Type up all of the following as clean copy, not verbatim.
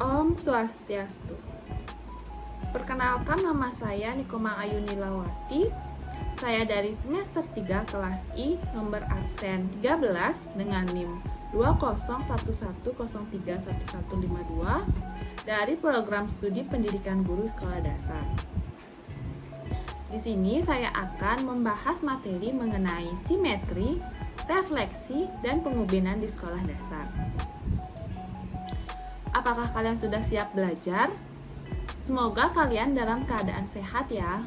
Om Swastiastu. Perkenalkan, nama saya Nikoma Ayuni Lawati. Saya dari semester 3 kelas I, nomor absen 13 dengan NIM 2011031152 dari program studi pendidikan guru sekolah dasar. Di sini saya akan membahas materi mengenai simetri, refleksi, dan pengubinan di sekolah dasar. Apakah kalian sudah siap belajar? Semoga kalian dalam keadaan sehat ya.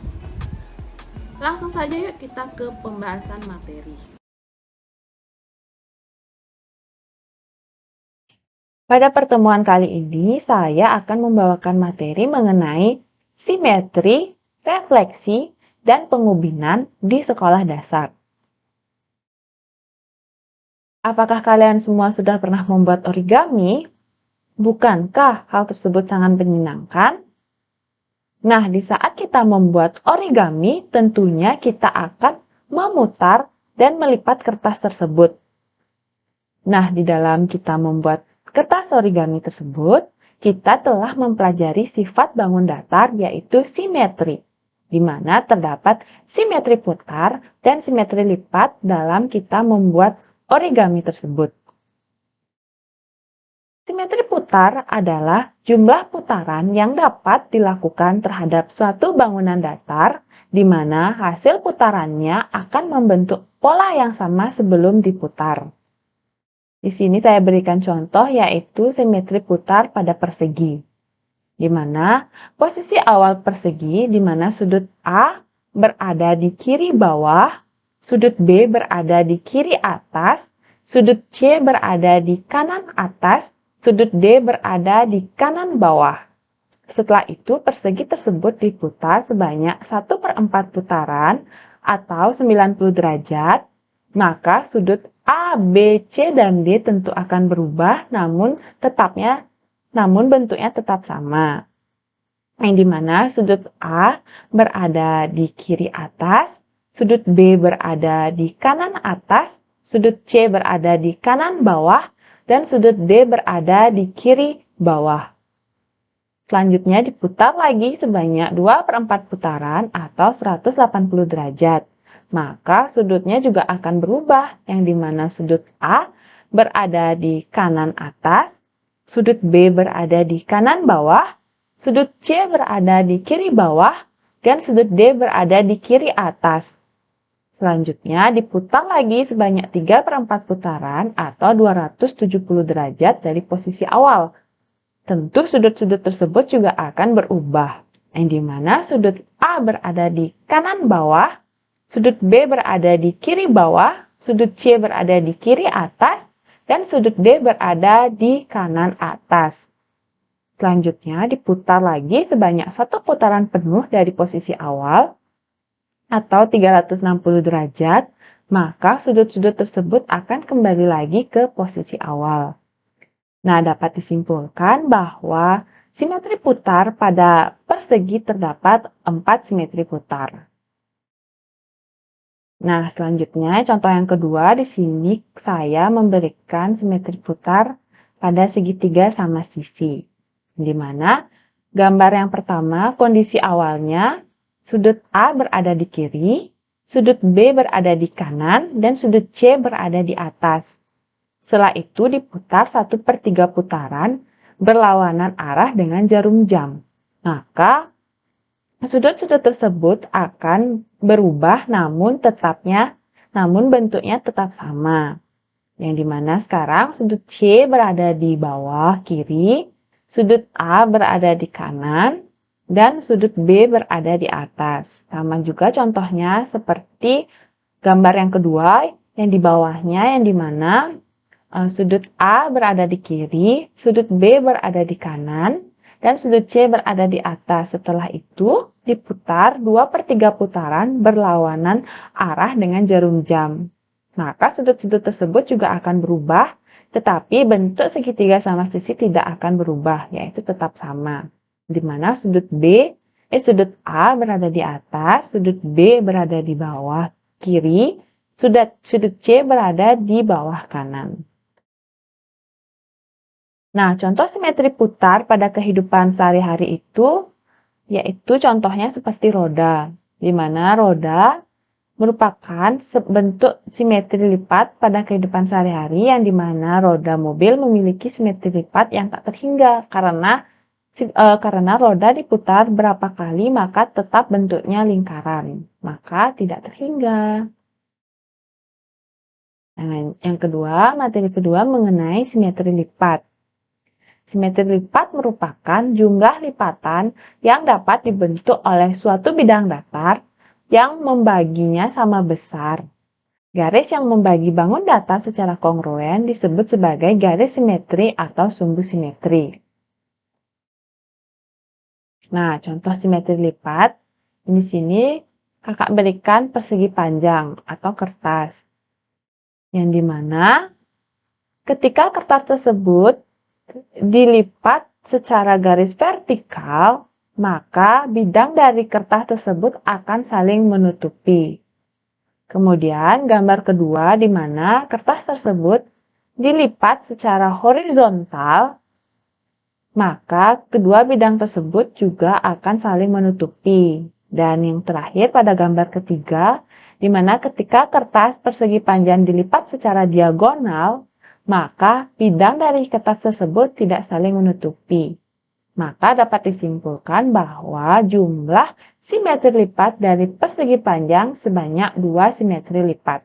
Langsung saja yuk kita ke pembahasan materi. Pada pertemuan kali ini, saya akan membawakan materi mengenai simetri, refleksi, dan pengubinan di sekolah dasar. Apakah kalian semua sudah pernah membuat origami? Bukankah hal tersebut sangat menyenangkan? Nah, di saat kita membuat origami, tentunya kita akan memutar dan melipat kertas tersebut. Nah, di dalam kita membuat kertas origami tersebut, kita telah mempelajari sifat bangun datar, yaitu simetri, di mana terdapat simetri putar dan simetri lipat dalam kita membuat origami tersebut. Simetri putar adalah jumlah putaran yang dapat dilakukan terhadap suatu bangunan datar, di mana hasil putarannya akan membentuk pola yang sama sebelum diputar. Di sini saya berikan contoh, yaitu simetri putar pada persegi, di mana posisi awal persegi di mana sudut A berada di kiri bawah, sudut B berada di kiri atas, sudut C berada di kanan atas, sudut D berada di kanan bawah. Setelah itu, persegi tersebut diputar sebanyak 1/4 putaran atau 90 derajat, maka sudut A, B, C, dan D tentu akan berubah, namun bentuknya tetap sama. Yang dimana sudut A berada di kiri atas, sudut B berada di kanan atas, sudut C berada di kanan bawah, dan sudut D berada di kiri bawah. Selanjutnya diputar lagi sebanyak 2/4 putaran atau 180 derajat. Maka sudutnya juga akan berubah, yang dimana sudut A berada di kanan atas, sudut B berada di kanan bawah, sudut C berada di kiri bawah, dan sudut D berada di kiri atas. Selanjutnya diputar lagi sebanyak 3/4 putaran atau 270 derajat dari posisi awal. Tentu sudut-sudut tersebut juga akan berubah, yang dimana sudut A berada di kanan bawah, sudut B berada di kiri bawah, sudut C berada di kiri atas, dan sudut D berada di kanan atas. Selanjutnya diputar lagi sebanyak 1 putaran penuh dari posisi awal atau 360 derajat, maka sudut-sudut tersebut akan kembali lagi ke posisi awal. Nah, dapat disimpulkan bahwa simetri putar pada persegi terdapat 4 simetri putar. Nah, selanjutnya contoh yang kedua, di sini saya memberikan simetri putar pada segitiga sama sisi, di mana gambar yang pertama kondisi awalnya sudut A berada di kiri, sudut B berada di kanan, dan sudut C berada di atas. Setelah itu diputar 1/3 putaran berlawanan arah dengan jarum jam. Maka sudut-sudut tersebut akan berubah, namun bentuknya tetap sama. Yang dimana sekarang sudut C berada di bawah kiri, sudut A berada di kanan, dan sudut B berada di atas. Sama juga contohnya seperti gambar yang kedua, yang di bawahnya, yang dimana sudut A berada di kiri, sudut B berada di kanan, dan sudut C berada di atas. Setelah itu diputar 2/3 putaran berlawanan arah dengan jarum jam. Maka sudut-sudut tersebut juga akan berubah, tetapi bentuk segitiga sama sisi tidak akan berubah, yaitu tetap sama. Di mana sudut A berada di atas, sudut B berada di bawah kiri, sudut C berada di bawah kanan. Nah, contoh simetri putar pada kehidupan sehari-hari itu, yaitu contohnya seperti roda, di mana roda merupakan bentuk simetri lipat pada kehidupan sehari-hari yang di mana roda mobil memiliki simetri lipat yang tak terhingga karena roda diputar berapa kali maka tetap bentuknya lingkaran, maka tidak terhingga. Nah, yang kedua, materi kedua mengenai simetri lipat. Simetri lipat merupakan jumlah lipatan yang dapat dibentuk oleh suatu bidang datar yang membaginya sama besar. Garis yang membagi bangun datar secara kongruen disebut sebagai garis simetri atau sumbu simetri. Nah, contoh simetri lipat, di sini kakak berikan persegi panjang atau kertas, yang dimana ketika kertas tersebut dilipat secara garis vertikal, maka bidang dari kertas tersebut akan saling menutupi. Kemudian gambar kedua di mana kertas tersebut dilipat secara horizontal, maka kedua bidang tersebut juga akan saling menutupi. Dan yang terakhir pada gambar ketiga, di mana ketika kertas persegi panjang dilipat secara diagonal, maka bidang dari kertas tersebut tidak saling menutupi. Maka dapat disimpulkan bahwa jumlah simetri lipat dari persegi panjang sebanyak 2 simetri lipat.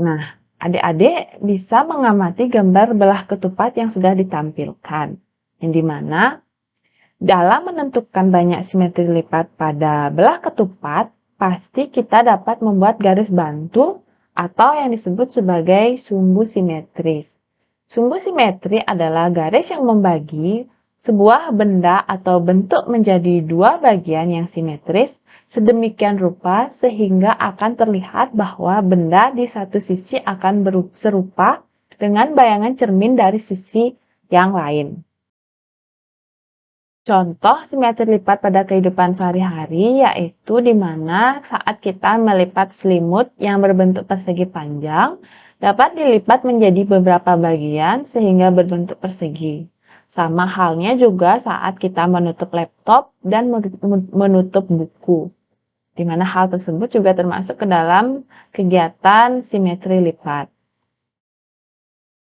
Nah, adik-adik bisa mengamati gambar belah ketupat yang sudah ditampilkan, yang dimana dalam menentukan banyak simetri lipat pada belah ketupat, pasti kita dapat membuat garis bantu atau yang disebut sebagai sumbu simetris. Sumbu simetri adalah garis yang membagi sebuah benda atau bentuk menjadi dua bagian yang simetris sedemikian rupa sehingga akan terlihat bahwa benda di satu sisi akan serupa dengan bayangan cermin dari sisi yang lain. Contoh simetri lipat pada kehidupan sehari-hari yaitu di mana saat kita melipat selimut yang berbentuk persegi panjang dapat dilipat menjadi beberapa bagian sehingga berbentuk persegi. Sama halnya juga saat kita menutup laptop dan menutup buku, di mana hal tersebut juga termasuk ke dalam kegiatan simetri lipat.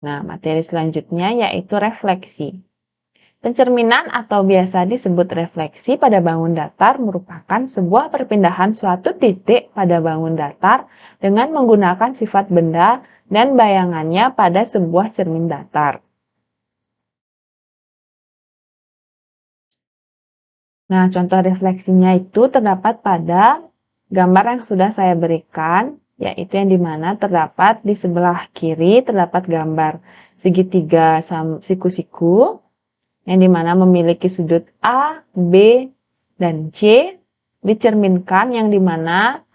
Nah, materi selanjutnya yaitu refleksi. Pencerminan atau biasa disebut refleksi pada bangun datar merupakan sebuah perpindahan suatu titik pada bangun datar dengan menggunakan sifat benda dan bayangannya pada sebuah cermin datar. Nah, contoh refleksinya itu terdapat pada gambar yang sudah saya berikan, yaitu yang dimana terdapat di sebelah kiri terdapat gambar segitiga siku-siku, yang dimana memiliki sudut A, B, dan C, dicerminkan yang dimana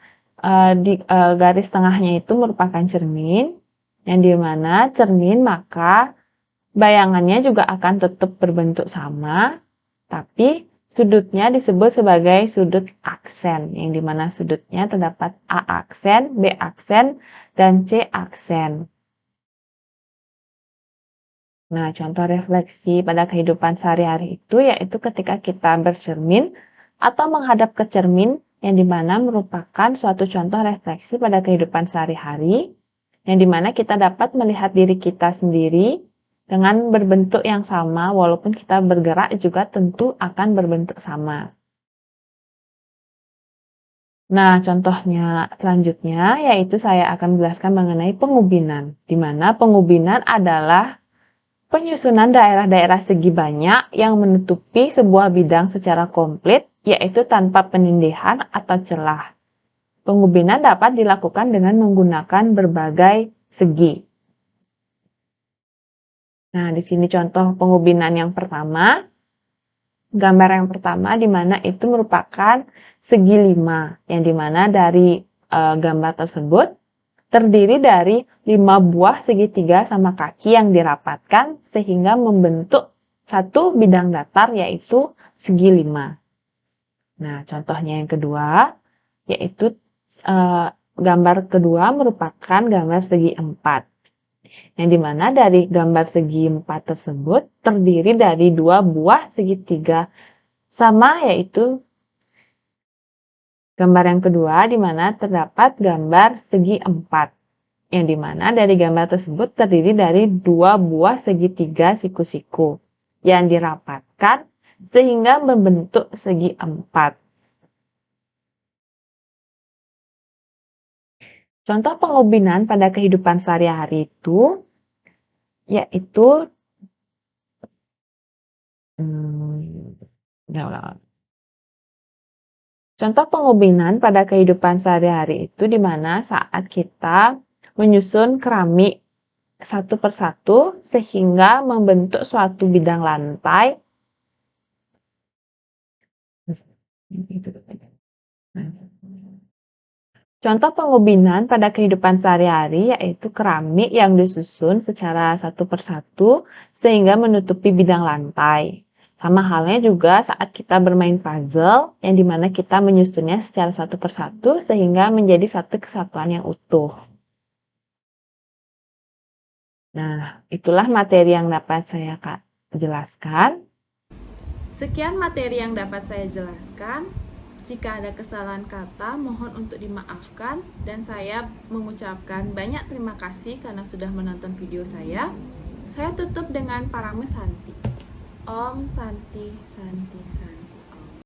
garis tengahnya itu merupakan cermin, yang dimana cermin maka bayangannya juga akan tetap berbentuk sama, tapi sudutnya disebut sebagai sudut aksen, yang dimana sudutnya terdapat A aksen, B aksen, dan C aksen. Nah, contoh refleksi pada kehidupan sehari-hari itu yaitu ketika kita bercermin atau menghadap ke cermin yang dimana merupakan suatu contoh refleksi pada kehidupan sehari-hari yang dimana kita dapat melihat diri kita sendiri dengan berbentuk yang sama walaupun kita bergerak juga tentu akan berbentuk sama. Nah, contohnya selanjutnya yaitu saya akan menjelaskan mengenai pengubinan, di mana pengubinan adalah penyusunan daerah-daerah segi banyak yang menutupi sebuah bidang secara komplit, yaitu tanpa penindihan atau celah. Pengubinan dapat dilakukan dengan menggunakan berbagai segi. Nah, di sini contoh pengubinan yang pertama. Gambar yang pertama di mana itu merupakan segi 5, yang dimana dari gambar tersebut terdiri dari 5 buah segitiga sama kaki yang dirapatkan sehingga membentuk satu bidang datar yaitu segi 5. Nah, contohnya yang kedua yaitu gambar kedua merupakan gambar segi 4. yang dimana dari gambar segi 4 tersebut terdiri dari 2 buah segitiga sama, yaitu gambar yang kedua di mana terdapat gambar segi 4, yang dimana dari gambar tersebut terdiri dari 2 buah segitiga siku-siku yang dirapatkan sehingga membentuk segi 4. Contoh pengobinan pada kehidupan sehari-hari itu yaitu Contoh pengobinan pada kehidupan sehari-hari itu di mana saat kita menyusun keramik satu persatu sehingga membentuk suatu bidang lantai. Contoh pengobinan pada kehidupan sehari-hari yaitu keramik yang disusun secara satu persatu sehingga menutupi bidang lantai. Sama halnya juga saat kita bermain puzzle yang dimana kita menyusunnya secara satu persatu sehingga menjadi satu kesatuan yang utuh. Nah, itulah materi yang dapat saya jelaskan. Sekian materi yang dapat saya jelaskan. Jika ada kesalahan kata, mohon untuk dimaafkan, dan saya mengucapkan banyak terima kasih karena sudah menonton video saya. Saya tutup dengan Parame Santi. Om Santi Santi Santi.